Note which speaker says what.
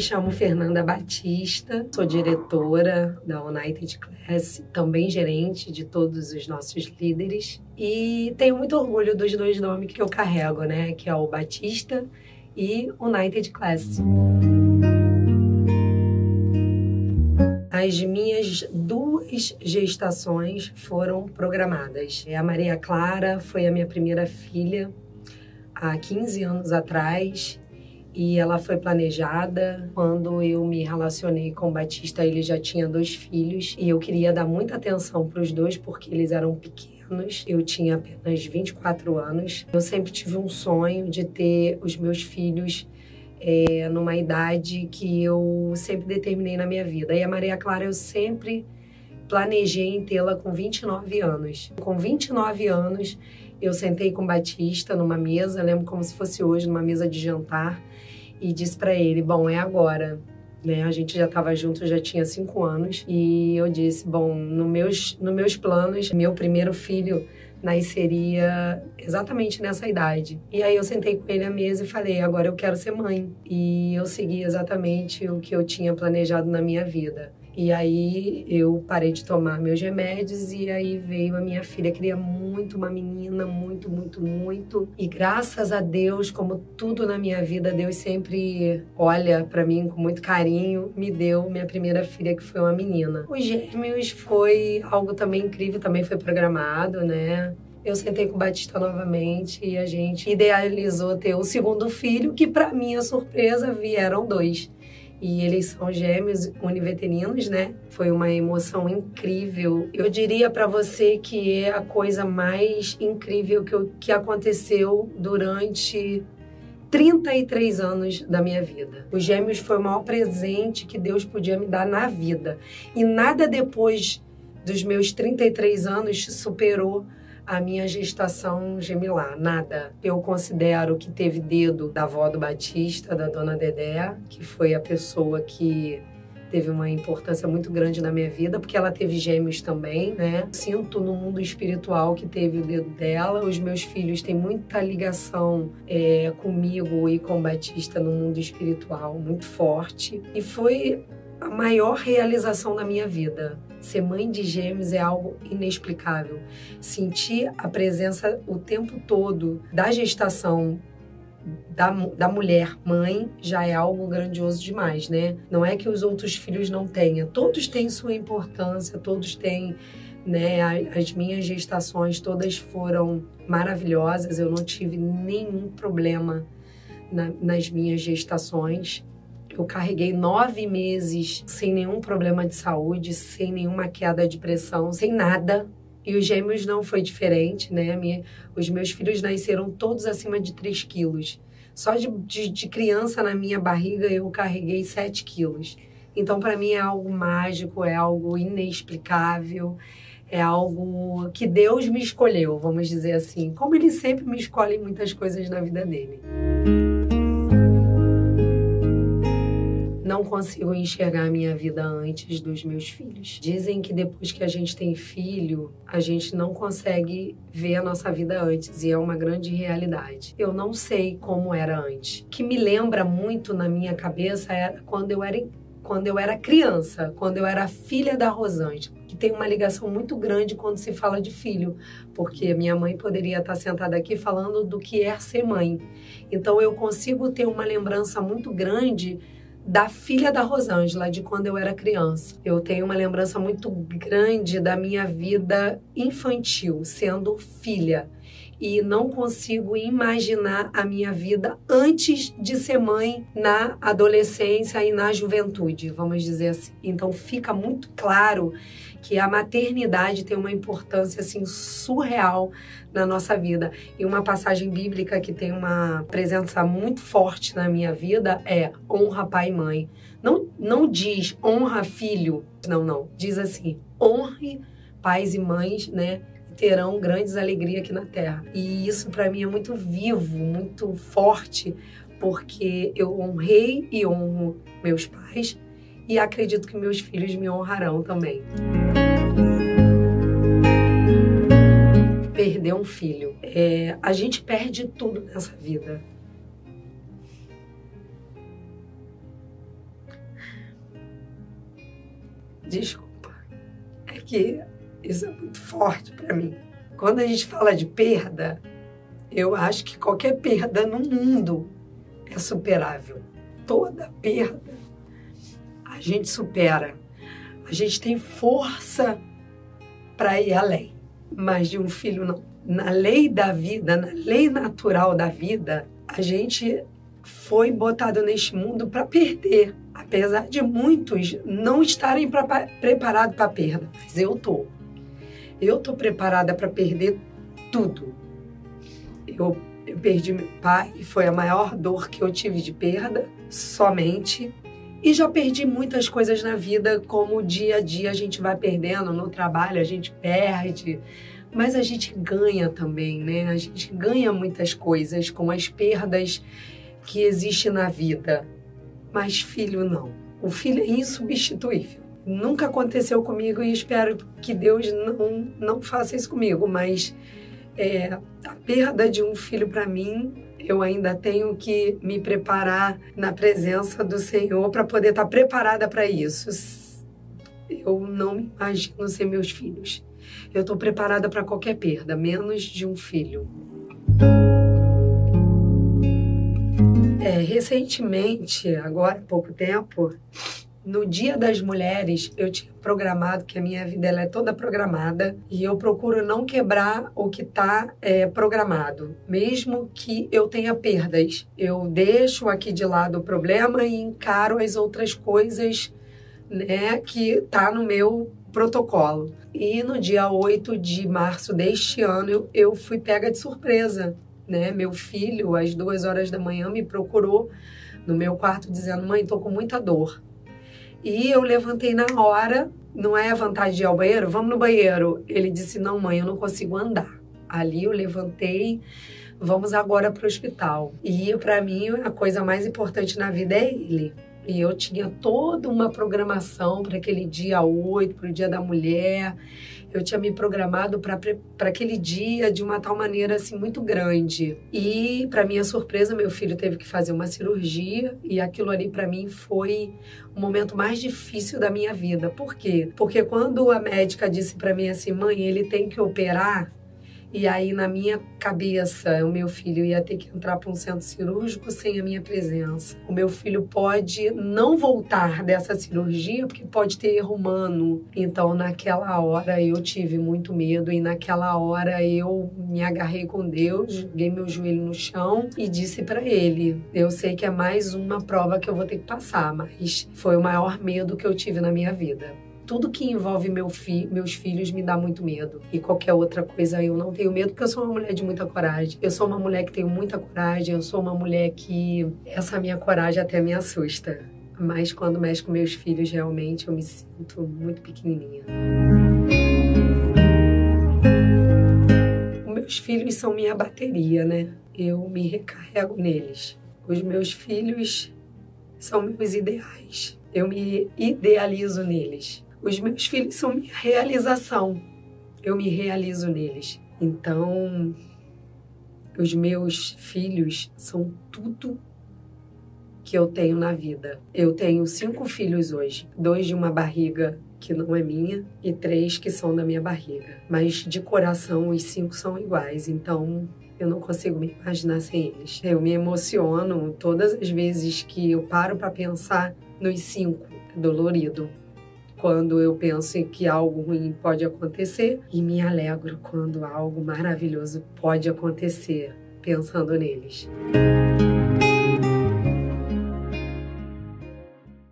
Speaker 1: me chamo Fernanda Batista, sou diretora da United Class, também gerente de todos os nossos líderes. E tenho muito orgulho dos dois nomes que eu carrego, né? Que é o Batista e United Class. As minhas 2 gestações foram programadas. A Maria Clara foi a minha primeira filha há 15 anos atrás e ela foi planejada. Quando eu me relacionei com o Batista, ele já tinha 2 filhos e eu queria dar muita atenção para os 2 porque eles eram pequenos. Eu tinha apenas 24 anos. Eu sempre tive um sonho de ter os meus filhos numa idade que eu sempre determinei na minha vida. E a Maria Clara eu sempre planejei em tê-la com 29 anos. Com 29 anos, eu sentei com o Batista numa mesa, lembro como se fosse hoje, numa mesa de jantar, e disse para ele, bom, é agora. Né? A gente já estava junto, já tinha 5 anos, e eu disse, bom, nos meus planos, meu primeiro filho nasceria exatamente nessa idade. E aí eu sentei com ele à mesa e falei, agora eu quero ser mãe. E eu segui exatamente o que eu tinha planejado na minha vida. E aí eu parei de tomar meus remédios e aí veio a minha filha. Queria muito uma menina, muito, muito, muito. E graças a Deus, como tudo na minha vida, Deus sempre olha pra mim com muito carinho. Me deu minha primeira filha, que foi uma menina. Os gêmeos foi algo também incrível, também foi programado, né? Eu sentei com o Batista novamente e a gente idealizou ter o segundo filho, que pra minha surpresa vieram 2. E eles são gêmeos univeterinos, né? Foi uma emoção incrível. Eu diria para você que é a coisa mais incrível que aconteceu durante 33 anos da minha vida. Os gêmeos foi o maior presente que Deus podia me dar na vida. E nada depois dos meus 33 anos superou a minha gestação gemelar, nada. Eu considero que teve dedo da avó do Batista, da dona Dedé, que foi a pessoa que teve uma importância muito grande na minha vida, porque ela teve gêmeos também, né? Sinto no mundo espiritual que teve o dedo dela. Os meus filhos têm muita ligação comigo e com o Batista no mundo espiritual, muito forte. E foi a maior realização da minha vida. Ser mãe de gêmeos é algo inexplicável. Sentir a presença o tempo todo da gestação da mulher mãe já é algo grandioso demais, né? Não é que os outros filhos não tenham. Todos têm sua importância, todos têm, né? As minhas gestações todas foram maravilhosas. Eu não tive nenhum problema nas minhas gestações. Eu carreguei 9 meses sem nenhum problema de saúde, sem nenhuma queda de pressão, sem nada. E os gêmeos não foi diferente, né? Os meus filhos nasceram todos acima de 3 quilos. Só de criança na minha barriga eu carreguei 7 quilos. Então, para mim, é algo mágico, é algo inexplicável, é algo que Deus me escolheu, vamos dizer assim. Como Ele sempre me escolhe muitas coisas na vida dele. Não consigo enxergar a minha vida antes dos meus filhos. Dizem que depois que a gente tem filho, a gente não consegue ver a nossa vida antes, e é uma grande realidade. Eu não sei como era antes. O que me lembra muito na minha cabeça era quando eu era criança, quando eu era filha da Rosângela, que tem uma ligação muito grande quando se fala de filho, porque minha mãe poderia estar sentada aqui falando do que é ser mãe. Então eu consigo ter uma lembrança muito grande da filha da Rosângela, de quando eu era criança. Eu tenho uma lembrança muito grande da minha vida infantil, sendo filha. E não consigo imaginar a minha vida antes de ser mãe na adolescência e na juventude, vamos dizer assim. Então fica muito claro que a maternidade tem uma importância assim surreal na nossa vida. E uma passagem bíblica que tem uma presença muito forte na minha vida é honra pai e mãe. Não diz honra filho, não. Diz assim, honre pais e mães, né? Terão grandes alegrias aqui na terra. E isso para mim é muito vivo, muito forte, porque eu honrei e honro meus pais e acredito que meus filhos me honrarão também. Perder um filho. A gente perde tudo nessa vida. Desculpa, é que isso é muito forte para mim. Quando a gente fala de perda, eu acho que qualquer perda no mundo é superável. Toda perda a gente supera. A gente tem força para ir além. Mas de um filho não. Na lei da vida, na lei natural da vida, a gente foi botado neste mundo para perder. Apesar de muitos não estarem preparados para a perda. Mas eu tô. Eu tô preparada para perder tudo. Eu perdi meu pai, foi a maior dor que eu tive de perda, somente. E já perdi muitas coisas na vida, como dia a dia a gente vai perdendo, no trabalho a gente perde, mas a gente ganha também, né? A gente ganha muitas coisas com as perdas que existem na vida. Mas filho não. O filho é insubstituível. Nunca aconteceu comigo e espero que Deus não faça isso comigo, mas a perda de um filho para mim, eu ainda tenho que me preparar na presença do Senhor para poder estar preparada para isso. Eu não me imagino sem meus filhos. Eu estou preparada para qualquer perda, menos de um filho. Recentemente, agora há pouco tempo, no Dia das Mulheres, eu tinha programado, que a minha vida ela é toda programada, e eu procuro não quebrar o que está programado, mesmo que eu tenha perdas. Eu deixo aqui de lado o problema e encaro as outras coisas, né, que está no meu protocolo. E no dia 8 de março deste ano, eu fui pega de surpresa, né? Meu filho, às 2 horas da manhã, me procurou no meu quarto dizendo: mãe, estou com muita dor. E eu levantei na hora, não é vontade de ir ao banheiro? Vamos no banheiro. Ele disse: não, mãe, eu não consigo andar. Ali eu levantei, vamos agora para o hospital. E para mim a coisa mais importante na vida é ele. E eu tinha toda uma programação para aquele dia 8, para o Dia da Mulher. Eu tinha me programado para aquele dia de uma tal maneira assim muito grande. E para minha surpresa, meu filho teve que fazer uma cirurgia e aquilo ali para mim foi o momento mais difícil da minha vida. Por quê? Porque quando a médica disse para mim assim: mãe, ele tem que operar. E aí, na minha cabeça, o meu filho ia ter que entrar para um centro cirúrgico sem a minha presença. O meu filho pode não voltar dessa cirurgia porque pode ter erro humano. Então, naquela hora, eu tive muito medo e naquela hora eu me agarrei com Deus, joguei meu joelho no chão e disse para ele: eu sei que é mais uma prova que eu vou ter que passar, mas foi o maior medo que eu tive na minha vida. Tudo que envolve meus filhos me dá muito medo. E qualquer outra coisa eu não tenho medo, porque eu sou uma mulher de muita coragem. Eu sou uma mulher que tem muita coragem, eu sou uma mulher que essa minha coragem até me assusta. Mas quando mexe com meus filhos, realmente eu me sinto muito pequenininha. Os meus filhos são minha bateria, né? Eu me recarrego neles. Os meus filhos são meus ideais. Eu me idealizo neles. Os meus filhos são minha realização. Eu me realizo neles. Então, os meus filhos são tudo que eu tenho na vida. Eu tenho 5 filhos hoje. 2 de uma barriga que não é minha e 3 que são da minha barriga. Mas de coração, os 5 são iguais. Então, eu não consigo me imaginar sem eles. Eu me emociono todas as vezes que eu paro para pensar nos 5. É dolorido quando eu penso em que algo ruim pode acontecer e me alegro quando algo maravilhoso pode acontecer pensando neles.